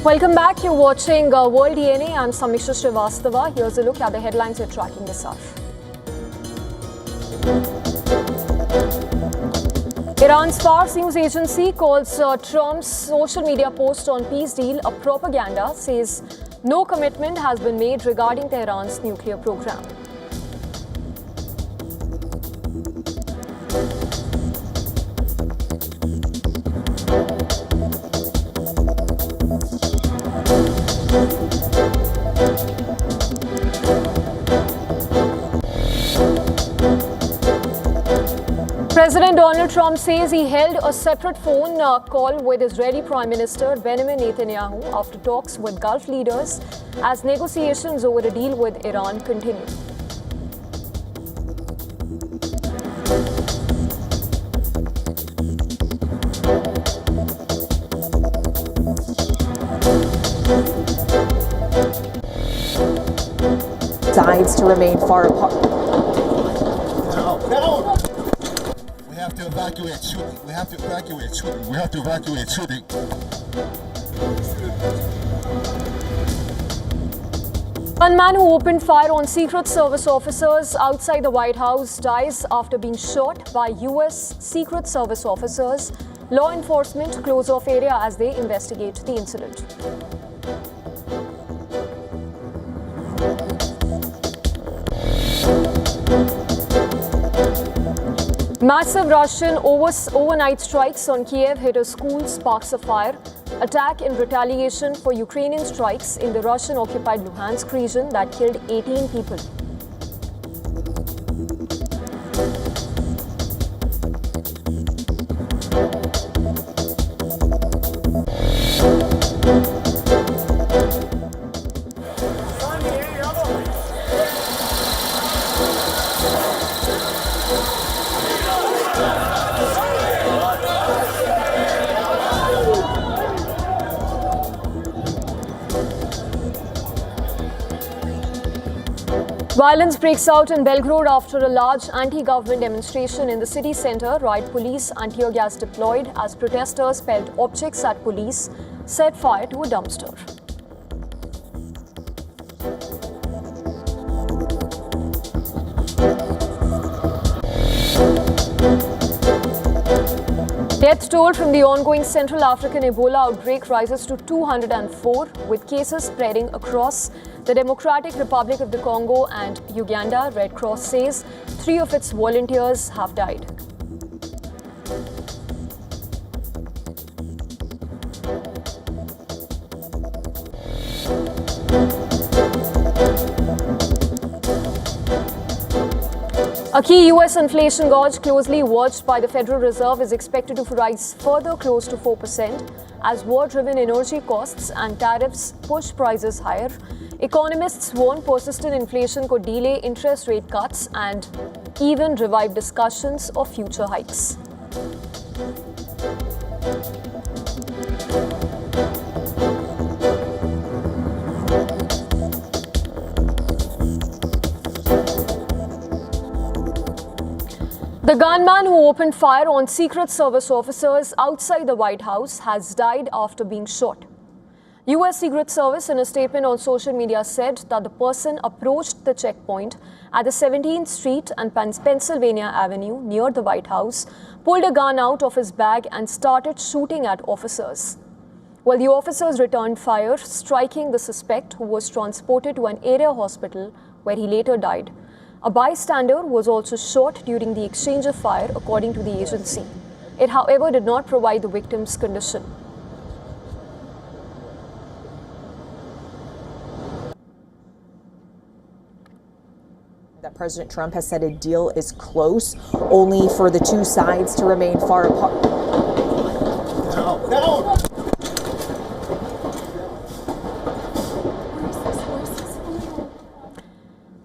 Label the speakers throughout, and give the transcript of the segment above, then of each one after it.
Speaker 1: Welcome back. You're watching World DNA. I'm Samisha Srivastava. Here's a look at the headlines we're tracking this hour. Iran's Fars news agency calls Trump's social media post on peace deal a propaganda, says no commitment has been made regarding Tehran's nuclear program. President Donald Trump says he held a separate phone call with Israeli Prime Minister Benjamin Netanyahu after talks with Gulf leaders as negotiations over a deal with Iran continue.
Speaker 2: Sides to remain far apart.
Speaker 3: We have to evacuate shooting. We have to evacuate shooting. We have to evacuate shooting.
Speaker 1: Gunman who opened fire on Secret Service officers outside the White House dies after being shot by U.S. Secret Service officers. Law enforcement close off area as they investigate the incident. Massive Russian overnight strikes on Kiev hit a school, sparks a fire. Attack in retaliation for Ukrainian strikes in the Russian-occupied Luhansk region that killed 18 people. Violence breaks out in Belgrade after a large anti-government demonstration in the city centre. Riot police and tear gas deployed as protesters pelted objects at police, set fire to a dumpster. Death toll from the ongoing Central African Ebola outbreak rises to 204, with cases spreading across the Democratic Republic of the Congo and Uganda. Red Cross says 3 of its volunteers have died. A key U.S. inflation gauge closely watched by the Federal Reserve is expected to rise further close to 4% as war-driven energy costs and tariffs push prices higher. Economists warn persistent inflation could delay interest rate cuts and even revive discussions of future hikes. The gunman who opened fire on Secret Service officers outside the White House has died after being shot. U.S. Secret Service, in a statement on social media, said that the person approached the checkpoint at the 17th Street and Pennsylvania Avenue near the White House, pulled a gun out of his bag and started shooting at officers. Well, the officers returned fire, striking the suspect, who was transported to an area hospital where he later died. A bystander was also shot during the exchange of fire, according to the agency. It, however, did not provide the victim's condition.
Speaker 2: That President Trump has said a deal is close, only for the two sides to remain far apart.
Speaker 3: No.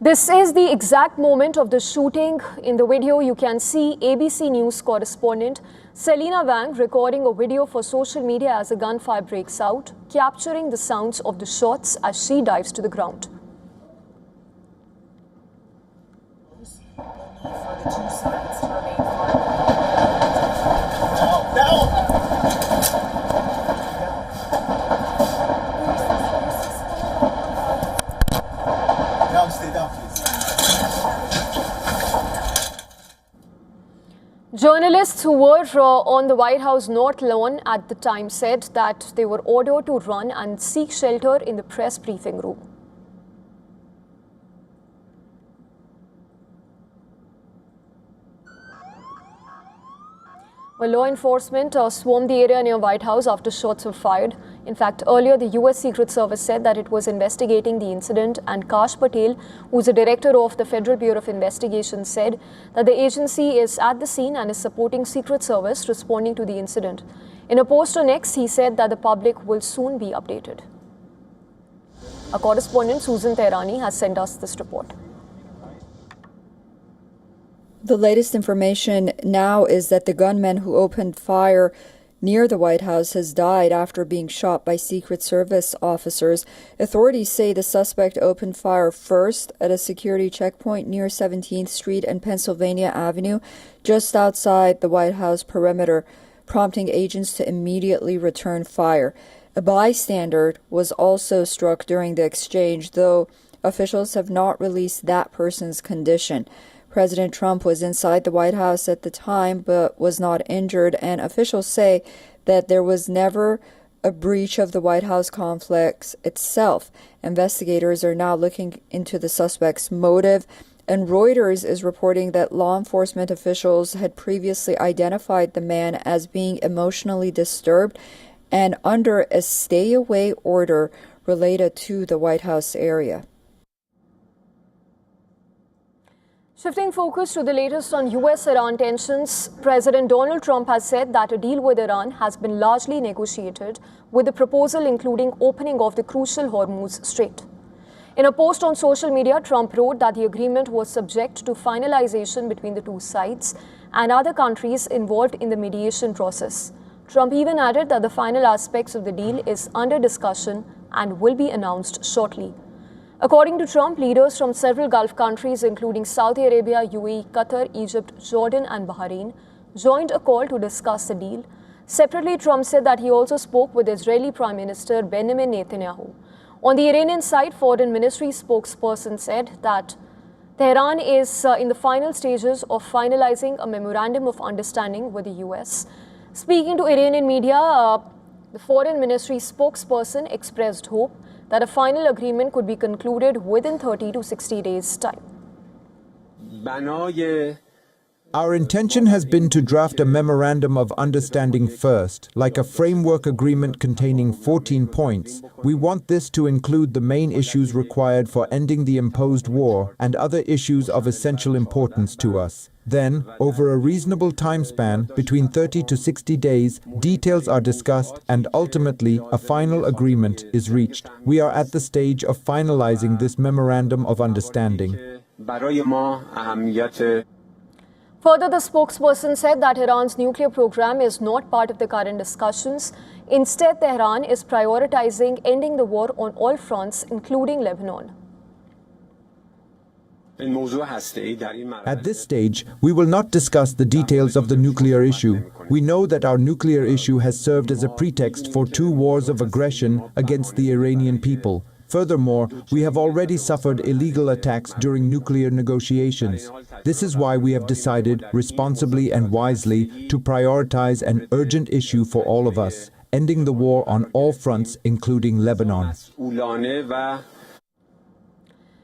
Speaker 1: This is the exact moment of the shooting. In the video, you can see ABC News correspondent Selena Wang recording a video for social media as a gunfire breaks out, capturing the sounds of the shots as she dives to the ground. Journalists who were on the White House North Lawn at the time said that they were ordered to run and seek shelter in the press briefing room. Well, law enforcement swarmed the area near White House after shots were fired. In fact, earlier the US Secret Service said that it was investigating the incident, and Kash Patel, who is the director of the Federal Bureau of Investigation, said that the agency is at the scene and is supporting Secret Service responding to the incident. In a post on X, he said that the public will soon be updated. Our correspondent Susan Tehrani has sent us this report.
Speaker 4: The latest information now is that the gunman who opened fire near the White House has died after being shot by Secret Service officers. Authorities say the suspect opened fire first at a security checkpoint near 17th Street and Pennsylvania Avenue, just outside the White House perimeter, prompting agents to immediately return fire. A bystander was also struck during the exchange, though officials have not released that person's condition. President Trump was inside the White House at the time but was not injured, and officials say that there was never a breach of the White House complex itself. Investigators are now looking into the suspect's motive, and Reuters is reporting that law enforcement officials had previously identified the man as being emotionally disturbed and under a stay-away order related to the White House area.
Speaker 1: Shifting focus to the latest on US-Iran tensions, President Donald Trump has said that a deal with Iran has been largely negotiated, with the proposal including opening of the crucial Hormuz Strait. In a post on social media, Trump wrote that the agreement was subject to finalization between the two sides and other countries involved in the mediation process. Trump even added that the final aspects of the deal is under discussion and will be announced shortly. According to Trump, leaders from several Gulf countries, including Saudi Arabia, UAE, Qatar, Egypt, Jordan, and Bahrain, joined a call to discuss the deal. Separately, Trump said that he also spoke with Israeli Prime Minister Benjamin Netanyahu. On the Iranian side, Foreign Ministry spokesperson said that Tehran is in the final stages of finalizing a memorandum of understanding with the US. Speaking to Iranian media, the Foreign Ministry spokesperson expressed hope that a final agreement could be concluded within 30 to 60 days' time.
Speaker 5: Our intention has been to draft a memorandum of understanding first, like a framework agreement containing 14 points. We want this to include the main issues required for ending the imposed war and other issues of essential importance to us. Then, over a reasonable time span, between 30 to 60 days, details are discussed and ultimately a final agreement is reached. We are at the stage of finalizing this memorandum of understanding.
Speaker 1: Further, the spokesperson said that Iran's nuclear program is not part of the current discussions. Instead, Tehran is prioritizing ending the war on all fronts, including Lebanon.
Speaker 5: At this stage, we will not discuss the details of the nuclear issue. We know that our nuclear issue has served as a pretext for 2 wars of aggression against the Iranian people. Furthermore, we have already suffered illegal attacks during nuclear negotiations. This is why we have decided, responsibly and wisely, to prioritize an urgent issue for all of us, ending the war on all fronts, including Lebanon.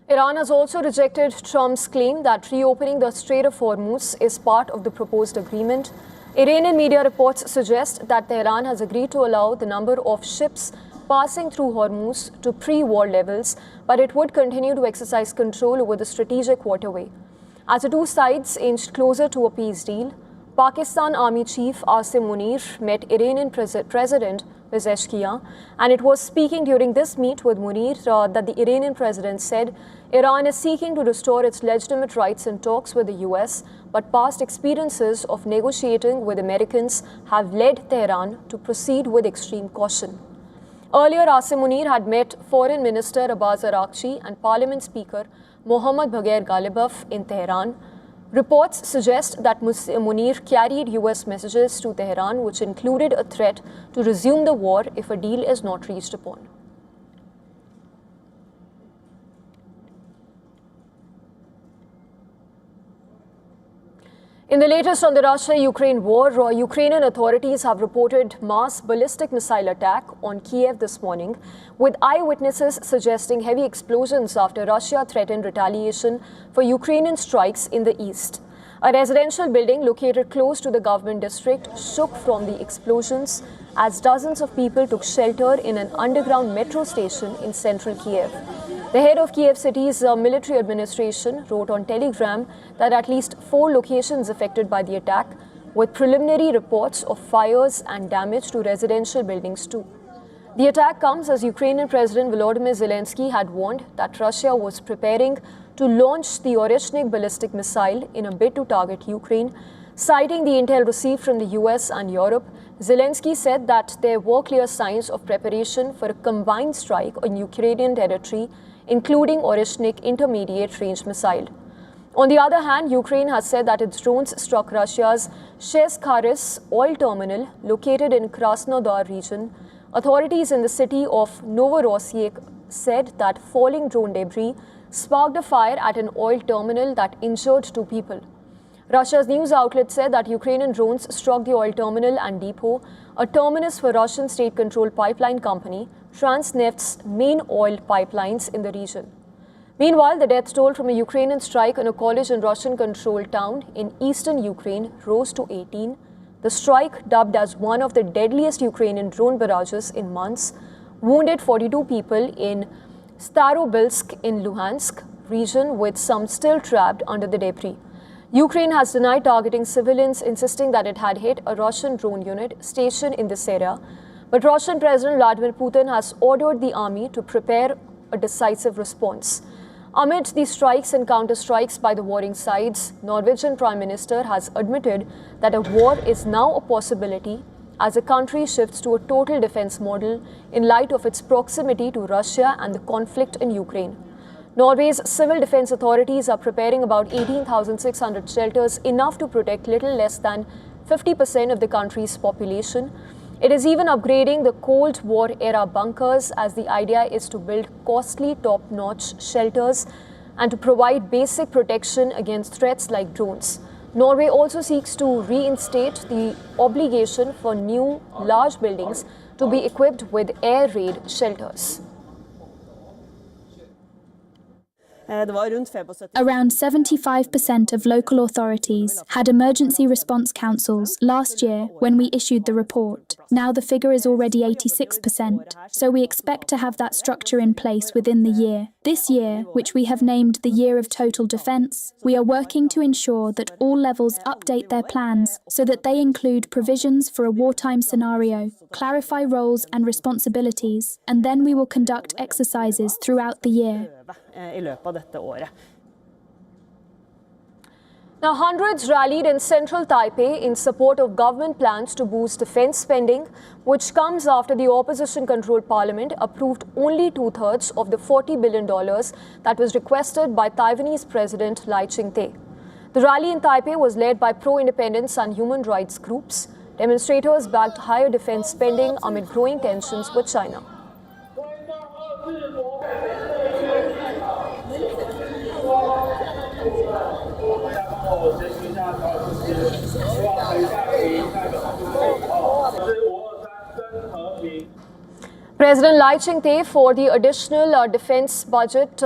Speaker 1: Iran has also rejected Trump's claim that reopening the Strait of Hormuz is part of the proposed agreement. Iranian media reports suggest that Tehran has agreed to allow the number of ships passing through Hormuz to pre-war levels, but it would continue to exercise control over the strategic waterway. As the two sides inched closer to a peace deal, Pakistan Army Chief Asim Munir met Iranian President Pezeshkian, and it was speaking during this meet with Munir that the Iranian president said Iran is seeking to restore its legitimate rights in talks with the US, but past experiences of negotiating with Americans have led Tehran to proceed with extreme caution. Earlier, Asim Munir had met Foreign Minister Abbas Araghchi and Parliament Speaker Mohammad Bagher Ghalibaf in Tehran. Reports suggest that Munir carried US messages to Tehran, which included a threat to resume the war if a deal is not reached upon. In the latest on the Russia-Ukraine war, Ukrainian authorities have reported mass ballistic missile attack on Kiev this morning, with eyewitnesses suggesting heavy explosions after Russia threatened retaliation for Ukrainian strikes in the east. A residential building located close to the government district shook from the explosions as dozens of people took shelter in an underground metro station in central Kiev. The head of Kiev city's military administration wrote on Telegram that at least 4 locations affected by the attack, with preliminary reports of fires and damage to residential buildings too. The attack comes as Ukrainian President Volodymyr Zelensky had warned that Russia was preparing to launch the Oreshnik ballistic missile in a bid to target Ukraine. Citing the intel received from the US and Europe, Zelensky said that there were clear signs of preparation for a combined strike on Ukrainian territory, including Oreshnik intermediate range missile. On the other hand, Ukraine has said that its drones struck Russia's Sheskharis oil terminal located in Krasnodar region. Authorities in the city of Novorossiysk said that falling drone debris sparked a fire at an oil terminal that injured 2 people. Russia's news outlet said that Ukrainian drones struck the oil terminal and depot, a terminus for Russian state-controlled pipeline company Transneft's main oil pipelines in the region. Meanwhile, the death toll from a Ukrainian strike on a college in Russian-controlled town in eastern Ukraine rose to 18. The strike, dubbed as one of the deadliest Ukrainian drone barrages in months, wounded 42 people in Starobilsk in Luhansk region, with some still trapped under the debris. Ukraine has denied targeting civilians, insisting that it had hit a Russian drone unit stationed in this area. But Russian President Vladimir Putin has ordered the army to prepare a decisive response. Amid the strikes and counter-strikes by the warring sides, Norwegian Prime Minister has admitted that a war is now a possibility as the country shifts to a total defense model in light of its proximity to Russia and the conflict in Ukraine. Norway's civil defense authorities are preparing about 18,600 shelters, enough to protect little less than 50% of the country's population. It is even upgrading the Cold War-era bunkers, as the idea is to build costly top-notch shelters and to provide basic protection against threats like drones. Norway also seeks to reinstate the obligation for new large buildings to be equipped with air raid shelters.
Speaker 6: Around 75% of local authorities had emergency response councils last year when we issued the report. Now the figure is already 86%, so we expect to have that structure in place within the year. This year, which we have named the Year of Total Defence, we are working to ensure that all levels update their plans so that they include provisions for a wartime scenario, clarify roles and responsibilities, and then we will conduct exercises throughout the year.
Speaker 1: Now, hundreds rallied in central Taipei in support of government plans to boost defense spending, which comes after the opposition-controlled parliament approved only 2/3 of the $40 billion that was requested by Taiwanese President Lai Ching-te. The rally in Taipei was led by pro-independence and human rights groups. Demonstrators backed higher defense spending amid growing tensions with China. President Lai Ching-te for the additional defense budget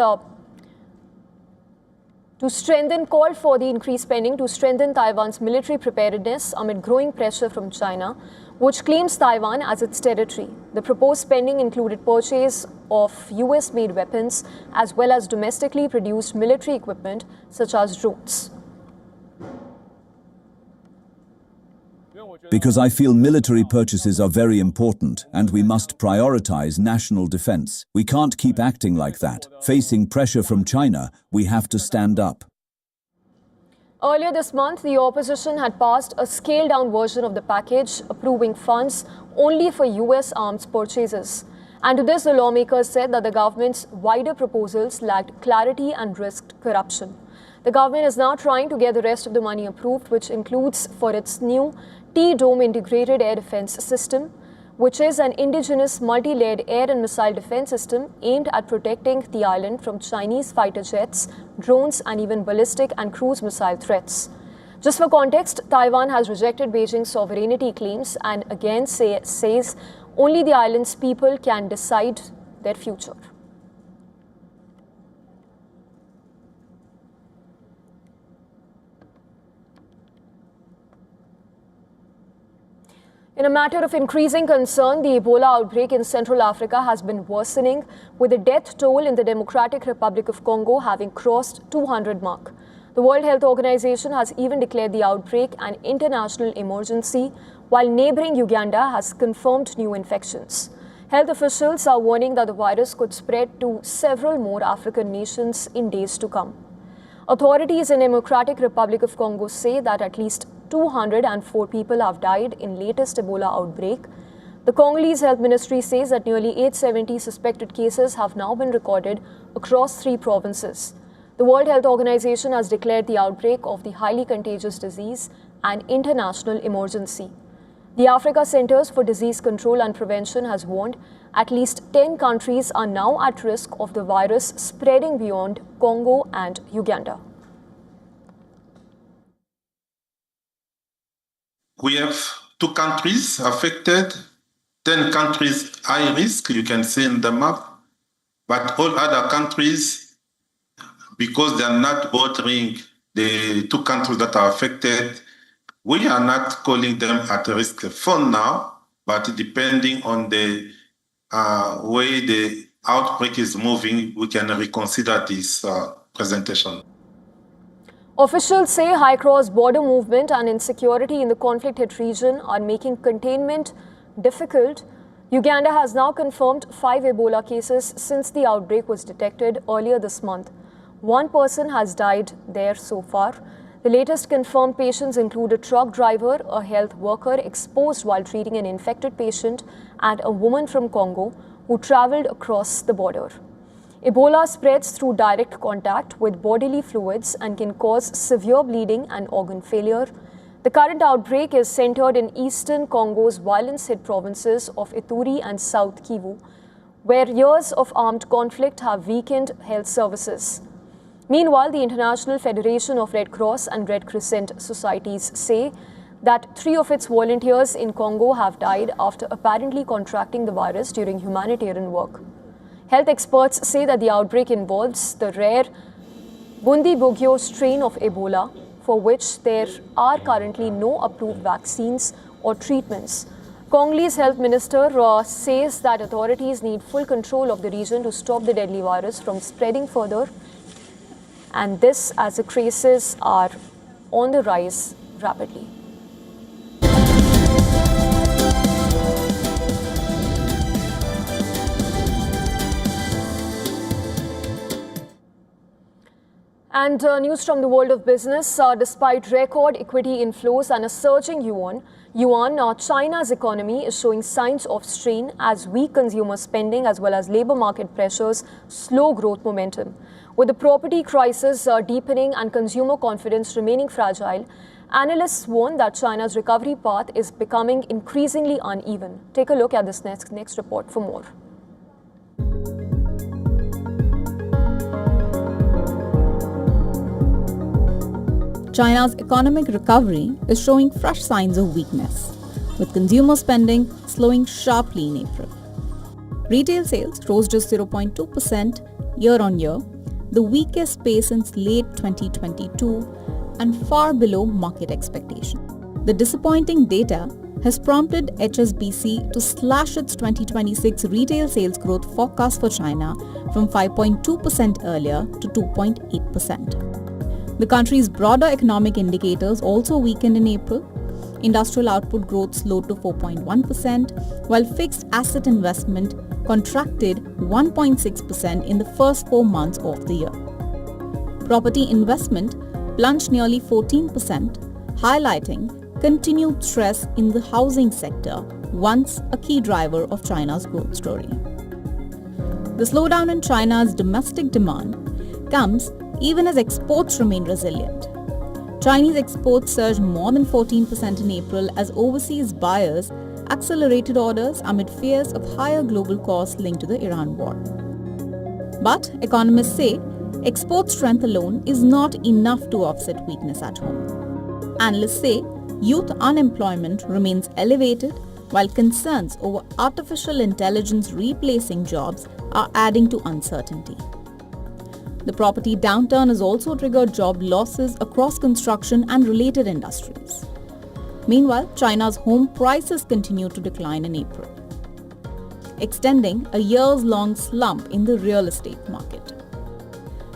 Speaker 1: called for the increased spending to strengthen Taiwan's military preparedness amid growing pressure from China, which claims Taiwan as its territory. The proposed spending included purchase of US-made weapons as well as domestically produced military equipment such as drones.
Speaker 7: Because I feel military purchases are very important and we must prioritize national defense. We can't keep acting like that. Facing pressure from China, we have to stand up.
Speaker 1: Earlier this month, the opposition had passed a scaled-down version of the package, approving funds only for US arms purchases. And to this, the lawmakers said that the government's wider proposals lacked clarity and risked corruption. The government is now trying to get the rest of the money approved, which includes for its new T-Dome integrated air defense system, which is an indigenous multi-layered air and missile defense system aimed at protecting the island from Chinese fighter jets, drones, and even ballistic and cruise missile threats. Just for context, Taiwan has rejected Beijing's sovereignty claims and again says only the island's people can decide their future. In a matter of increasing concern, the Ebola outbreak in Central Africa has been worsening, with the death toll in the Democratic Republic of Congo having crossed 200 mark. The World Health Organization has even declared the outbreak an international emergency, while neighboring Uganda has confirmed new infections. Health officials are warning that the virus could spread to several more African nations in days to come. Authorities in the Democratic Republic of Congo say that at least 204 people have died in latest Ebola outbreak. The Congolese Health Ministry says that nearly 870 suspected cases have now been recorded across 3 provinces. The World Health Organization has declared the outbreak of the highly contagious disease an international emergency. The Africa Centers for Disease Control and Prevention has warned at least 10 countries are now at risk of the virus spreading beyond Congo and Uganda.
Speaker 8: We have 2 countries affected, 10 countries high risk, you can see in the map, but all other countries, because they are not bordering the 2 countries that are affected, we are not calling them at risk for now, but depending on the way the outbreak is moving, we can reconsider this presentation.
Speaker 1: Officials say high cross-border movement and insecurity in the conflict-hit region are making containment difficult. Uganda has now confirmed 5 Ebola cases since the outbreak was detected earlier this month. 1 person has died there so far. The latest confirmed patients include a truck driver, a health worker exposed while treating an infected patient, and a woman from Congo who traveled across the border. Ebola spreads through direct contact with bodily fluids and can cause severe bleeding and organ failure. The current outbreak is centered in eastern Congo's violence-hit provinces of Ituri and South Kivu, where years of armed conflict have weakened health services. Meanwhile, the International Federation of Red Cross and Red Crescent Societies say that 3 of its volunteers in Congo have died after apparently contracting the virus during humanitarian work. Health experts say that the outbreak involves the rare Bundibugyo strain of Ebola, for which there are currently no approved vaccines or treatments. Congolese health minister says that authorities need full control of the region to stop the deadly virus from spreading further, and this as the cases are on the rise rapidly. And news from the world of business. Despite record equity inflows and a surging yuan, China's economy is showing signs of strain as weak consumer spending as well as labor market pressures slow growth momentum. With the property crisis deepening and consumer confidence remaining fragile, analysts warn that China's recovery path is becoming increasingly uneven. Take a look at this next report for more.
Speaker 9: China's economic recovery is showing fresh signs of weakness, with consumer spending slowing sharply in April. Retail sales rose just 0.2% year-on-year, the weakest pace since late 2022 and far below market expectation. The disappointing data has prompted HSBC to slash its 2026 retail sales growth forecast for China from 5.2% earlier to 2.8%. The country's broader economic indicators also weakened in April. Industrial output growth slowed to 4.1%, while fixed asset investment contracted 1.6% in the first 4 months of the year. Property investment plunged nearly 14%, highlighting continued stress in the housing sector, once a key driver of China's growth story. The slowdown in China's domestic demand comes even as exports remain resilient. Chinese exports surged more than 14% in April as overseas buyers accelerated orders amid fears of higher global costs linked to the Iran war. But economists say export strength alone is not enough to offset weakness at home. Analysts say youth unemployment remains elevated, while concerns over artificial intelligence replacing jobs are adding to uncertainty. The property downturn has also triggered job losses across construction and related industries. Meanwhile, China's home prices continue to decline in April, extending a years-long slump in the real estate market.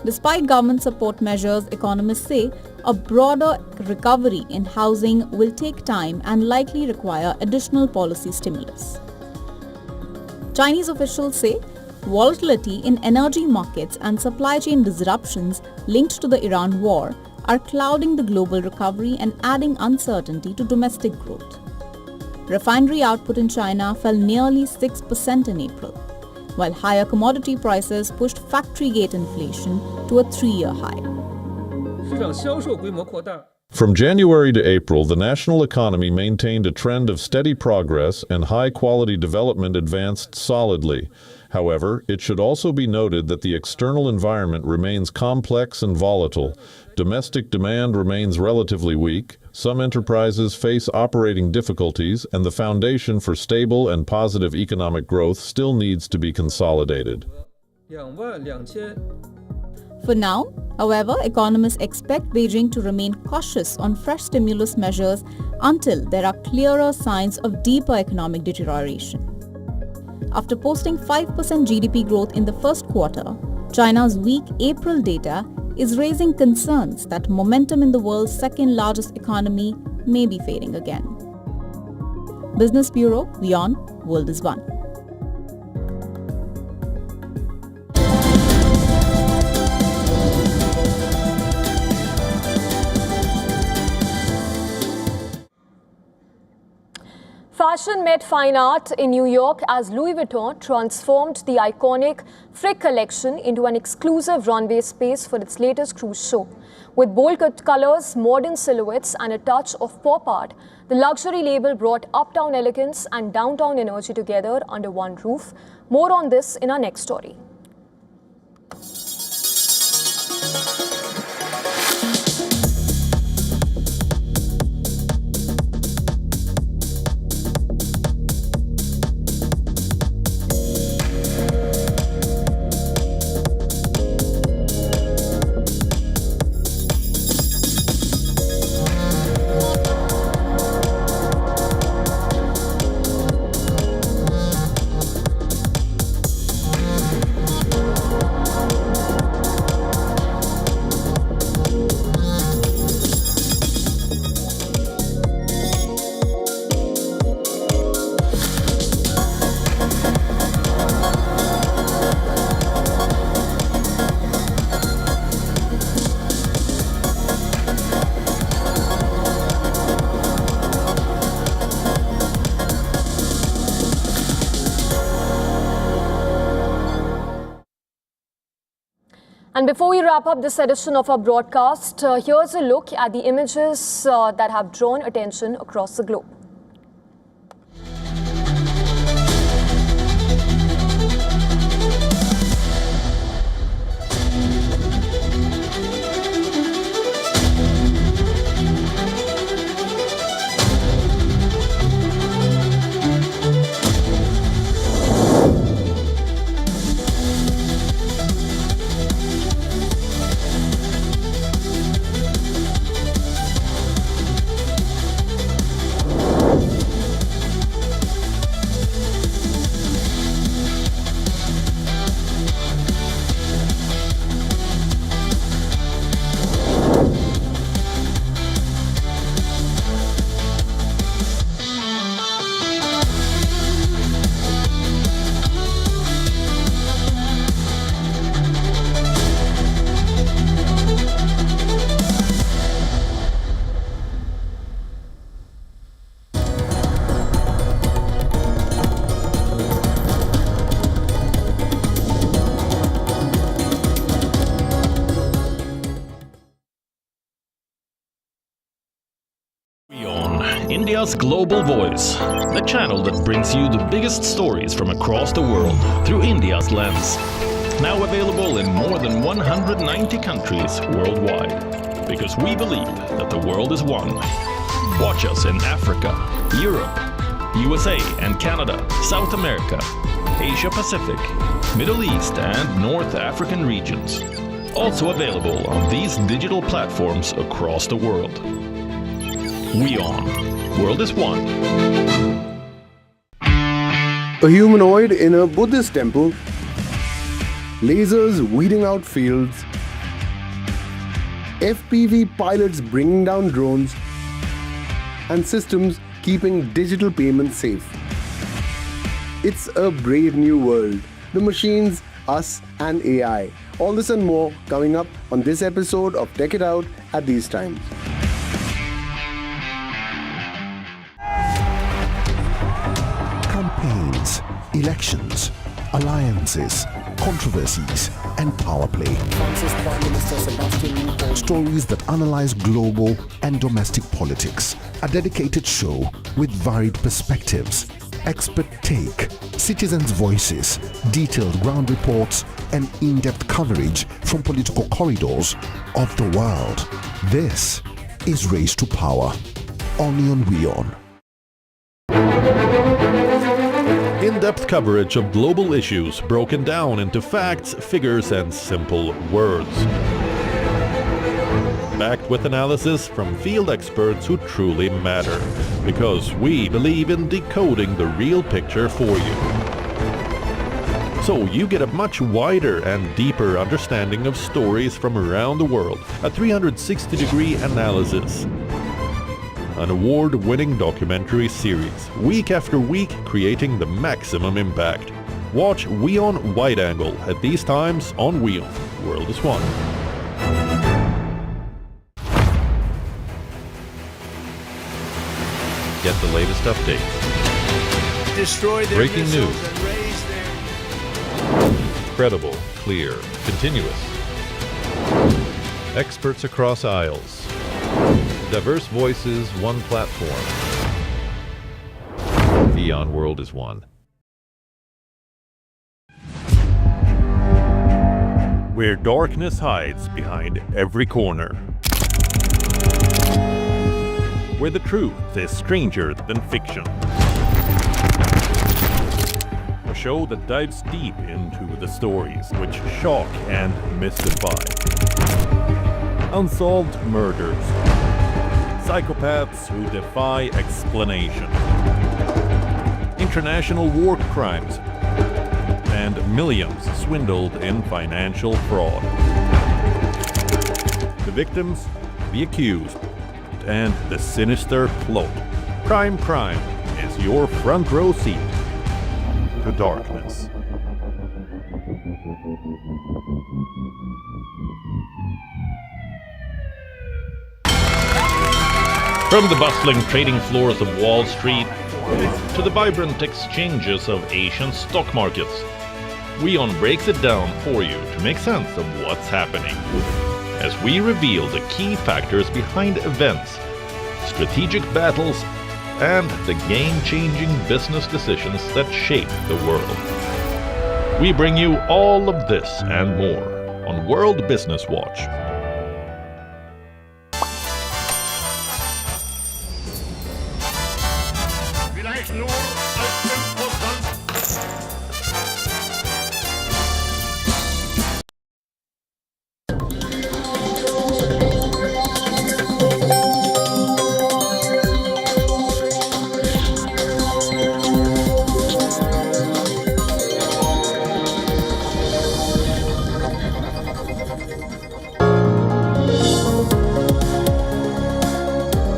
Speaker 9: Despite government support measures, economists say a broader recovery in housing will take time and likely require additional policy stimulus. Chinese officials say volatility in energy markets and supply chain disruptions linked to the Iran war are clouding the global recovery and adding uncertainty to domestic growth. Refinery output in China fell nearly 6% in April, while higher commodity prices pushed factory gate inflation to a 3-year high.
Speaker 10: From January to April, the national economy maintained a trend of steady progress and high-quality development advanced solidly. However, it should also be noted that the external environment remains complex and volatile. Domestic demand remains relatively weak, some enterprises face operating difficulties, and the foundation for stable and positive economic growth still needs to be consolidated.
Speaker 9: For now, however, economists expect Beijing to remain cautious on fresh stimulus measures until there are clearer signs of deeper economic deterioration. After posting 5% GDP growth in the first quarter, China's weak April data is raising concerns that momentum in the world's second-largest economy may be fading again. Business Bureau, WION, World is One.
Speaker 1: Fashion met fine art in New York as Louis Vuitton transformed the iconic Frick collection into an exclusive runway space for its latest cruise show. With bold colors, modern silhouettes, and a touch of pop art, the luxury label brought uptown elegance and downtown energy together under one roof. More on this in our next story. And before we wrap up this edition of our broadcast, here's a look at the images that have drawn attention across the globe.
Speaker 11: India's Global Voice, the channel that brings you the biggest stories from across the world through India's lens. Now available in more than 190 countries worldwide. because we believe that the world is one. Watch us in Africa, Europe, USA and Canada, South America, Asia Pacific, Middle East and North African regions. Also available on these digital platforms across the world. WION, World is One.
Speaker 12: A humanoid in a Buddhist temple, lasers weeding out fields, FPV pilots bringing down drones, and systems keeping digital payments safe. It's a brave new world. The machines, us, and AI. All this and more coming up on this episode of Tech It Out at these times.
Speaker 13: Campaigns, elections, alliances, controversies, and power play. Stories that analyze global and domestic politics. A dedicated show with varied perspectives, expert take, citizens' voices, detailed ground reports, and in-depth coverage from political corridors of the world. This is Race to Power, only on WION.
Speaker 10: In-depth coverage of global issues broken down into facts, figures, and simple words. Backed with analysis from field experts who truly matter, because we believe in decoding the real picture for you. So you get a much wider and deeper understanding of stories from around the world, a 360-degree analysis. An award-winning documentary series, week after week creating the maximum impact. Watch WION Wide Angle at these times on WION, World is One. Get the latest updates.
Speaker 14: Destroy their
Speaker 10: breaking news.
Speaker 14: And raise their...
Speaker 10: Credible, clear, continuous. Experts across aisles. Diverse voices, one platform. WION World is One. Where darkness hides behind every corner. Where the truth is stranger than fiction. A show that dives deep into the stories which shock and mystify. Unsolved murders. Psychopaths who defy explanation. International war crimes. And millions swindled in financial fraud. The victims, the accused, and the sinister plot. Prime is your front row seat to darkness. From the bustling trading floors of Wall Street to the vibrant exchanges of Asian stock markets, WION breaks it down for you to make sense of what's happening, as we reveal the key factors behind events, strategic battles, and the game-changing business decisions that shape the world. We bring you all of this and more on World Business Watch.
Speaker 14: Vielleicht nur